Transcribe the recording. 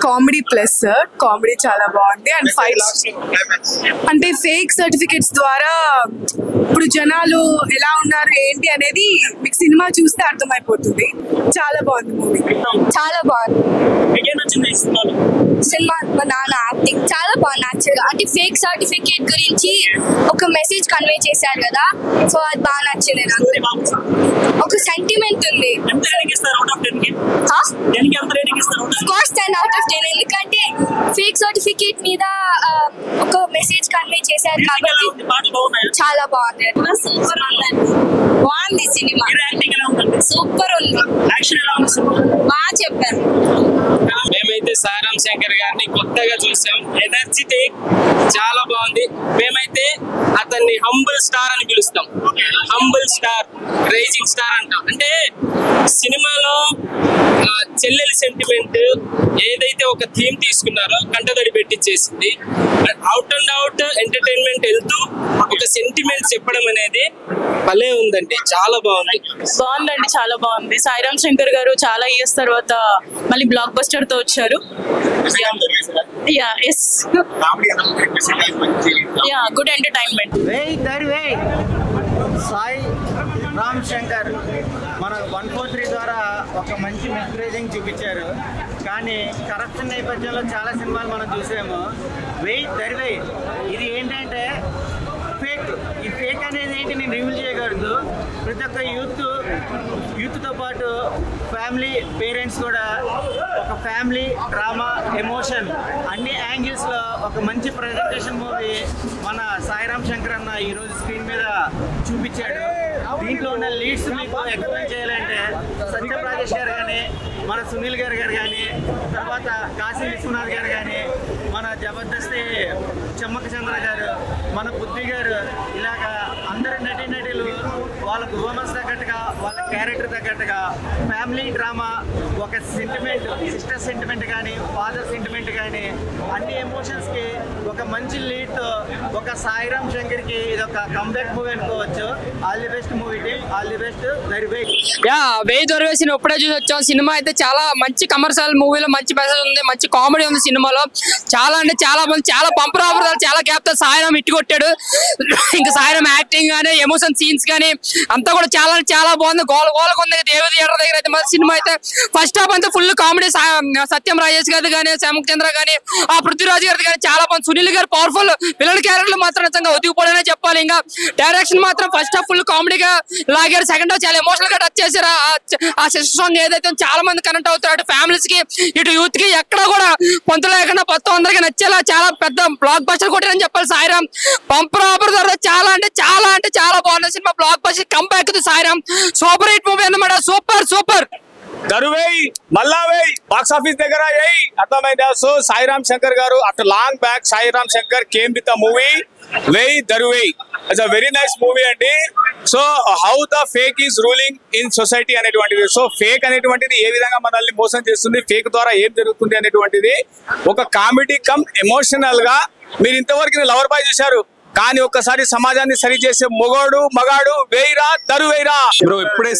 Comedy plus comedy చాలా బాగుంది and fights అంటే ఫేక్ సర్టిఫికెట్స్ ద్వారా ఇప్పుడు జనాలు ఎలా ఉన్నారు ఏంటి అనేది మీకు సినిమా చూస్తే అర్థమైపోతుంది. చాలా బాగుంది మూవీ, చాలా బాగుంది సినిమా. మా నాన్న యాక్టింగ్ చాలా బాగుంది. యాక్చువల్గా అంటే ఫేక్ సర్టిఫికేట్ గురించి ఒక మెసేజ్ కన్వే చేశారు కదా, సో అది బాగా నచ్చింది నాకు. ఒక సెంటిమెంట్ ఉంది. కోర్స్ 10/10 ఎందుకంటే ఫేక్ సర్టిఫికేట్ మీద ఒక మెసేజ్ కన్వే చేశారు కాబట్టి చాలా బాగుంది. సూపర్ ఉందండి, బాగుంది సినిమా, సూపర్ ఉంది, బాగా చెప్పారు. మేమైతే సాయిరామ్ శంకర్ గారిని కొత్తగా చూసాం. ఎనర్జెటిక్ చాలా బాగుంది. మేమైతే అతన్ని హంబుల్ స్టార్ అని పిలుస్తాం. హంబుల్ స్టార్, రైజింగ్ స్టార్ అంటాం. అంటే సినిమాలో చెల్లెలి సెంటిమెంట్ ఏదైతే ఒక థీమ్ తీసుకున్నారో కంటదడి పెట్టించేసింది. అవుట్ అండ్ అవుట్ ఎంటర్టైన్మెంట్ వెళ్తూ ఒక సెంటిమెంట్ చెప్పడం అనేది భలే ఉందండి. చాలా బాగుంది. బాగుందండి, చాలా బాగుంది. సాయిరామ్ శంకర్ గారు చాలా ఇయర్స్ తర్వాత మళ్ళీ బ్లాక్ బస్టర్ తో వచ్చారు. Good entertainment. సాయి రామ్ శంకర్ మన 143 ద్వారా ఒక మంచి మెసేజింగ్ చూపించారు. కానీ కరప్షన్ నేపథ్యంలో చాలా సినిమాలు మనం చూసాము. వెయ్యి ఇది ఏంటంటే ఫేక్. ఈ ఫేక్ అనేది ఏంటి నేను రివీల్ చేయకూడదు. ప్రతి ఒక్క యూత్తో పాటు ఫ్యామిలీ పేరెంట్స్ కూడా ఒక ఫ్యామిలీ డ్రామా ఎమోషన్ అన్ని యాంగిల్స్లో ఒక మంచి ప్రజెంటేషన్ మూవీ మన సాయిరామ్ శంకర్ అన్న ఈరోజు స్క్రీన్ మీద చూపించాడు. దీంట్లో ఉన్న లీడ్స్ మీకు ఎక్స్ప్లెయిన్ చేయాలంటే సత్యం రాజేష్ గారు కానీ, మన సునీల్ గారు కానీ, తర్వాత కాశీ విశ్వనాథ్ గారు కానీ, మన జబర్దస్త్ చెమ్మక చంద్ర గారు, మన బుద్ధి గారు, ఇలాగా అందరు నటీనటులు వాళ్ళ పర్ఫార్మెన్స్ తగ్గట్టుగా వాళ్ళ క్యారెక్టర్ తగ్గట్టుగా ఫ్యామిలీ డ్రామా, ఒక సెంటిమెంట్, సిస్టర్ సెంటిమెంట్ కానీ ఫాదర్ సెంటిమెంట్ కానీ అన్ని ఎమోషన్స్కి ఒక మంచి లీడ్తో ఒక సాయిరామ్ శంకర్కి ఇది ఒక కంబ్యాక్ మూవీ అనుకోవచ్చు. All the best movie team, all the best. వెయ్యి దొరవేసిన ఇప్పుడే చూసి వచ్చాం. సినిమా అయితే చాలా మంచి కమర్షియల్ మూవీలో మంచి మెసేజ్ ఉంది, మంచి కామెడీ ఉంది సినిమాలో. చాలా అంటే చాలా మంది, చాలా బంపర్ ఆఫర్, చాలా గ్యాప్ తో సాయిరామ్ ఇట్టి కొట్టాడు. ఇంకా సాయిరామ్ యాక్టింగ్ కానీ ఎమోషన్ సీన్స్ కానీ అంతా కూడా చాలా చాలా బాగుంది. గోలగా ఉంది. దేవి థియేటర్ దగ్గర అయితే మంచి సినిమా అయితే ఫస్ట్ హాఫ్ అంతా ఫుల్ కామెడీ. సత్యం రాజేష్ గారి కానీ, చంద్ర కానీ, ఆ పృథ్వీరాజ్ గారి కానీ చాలా బాగుంది. సునీల్ గారు పవర్ఫుల్ విలన్ క్యారెక్టర్ మాత్రం నిజంగా ఒదిగిపోవడనే చెప్పాలి. ఇంకా డైరెక్షన్ మాత్రం ఫస్ట్ హాఫ్ ఫుల్ కామెడీగా లాగారు. సెకండ్ హాఫ్ చాలా ఎమోషనల్ గా టచ్ చేశారు. ఆ సిస్టర్ సాంగ్ ఏదైతే చాలా మంది కనెక్ట్ అవుతారు. అటు ఫ్యామిలీస్ కి ఇటు యూత్ కి ఎక్కడ కూడా పొంత లేకుండా మొత్తం అందరికి నచ్చేలా చాలా పెద్ద బ్లాక్ బస్టర్ కొట్టారని చెప్పాలి. సాయిరామ్ బంపర్ ఆఫర్ ద్వారా చాలా అంటే చాలా బాగుంది cinema. Block buster comeback Sairam super hit movie అన్నమాట. సూపర్ దరువేయి మళ్ళా వేయి బాక్స్ ఆఫీస్ దగ్గర వేయి అర్థమైందా. So Sairam Shankar garu after long back Sairam Shankar came with a movie Veyi Daruvey. It's a very nice movie అండి. So how the fake is ruling in society అనేటువంటిది, so fake అనేటువంటిది ఏ విధంగా మనల్ని మోసం చేస్తుంది, ఫేక్ ద్వారా ఏం జరుగుతుంది అనేటువంటిది ఒక కామెడీ కమ్ ఎమోషనల్ గా. మీరు ఇంతవరకు లవర్ బాయ్ చూశారు, కానీ ఒక్కసారి సమాజాన్ని సరి చేసే మగాడు వేయిరా దరువేయిరా. ఇప్పుడే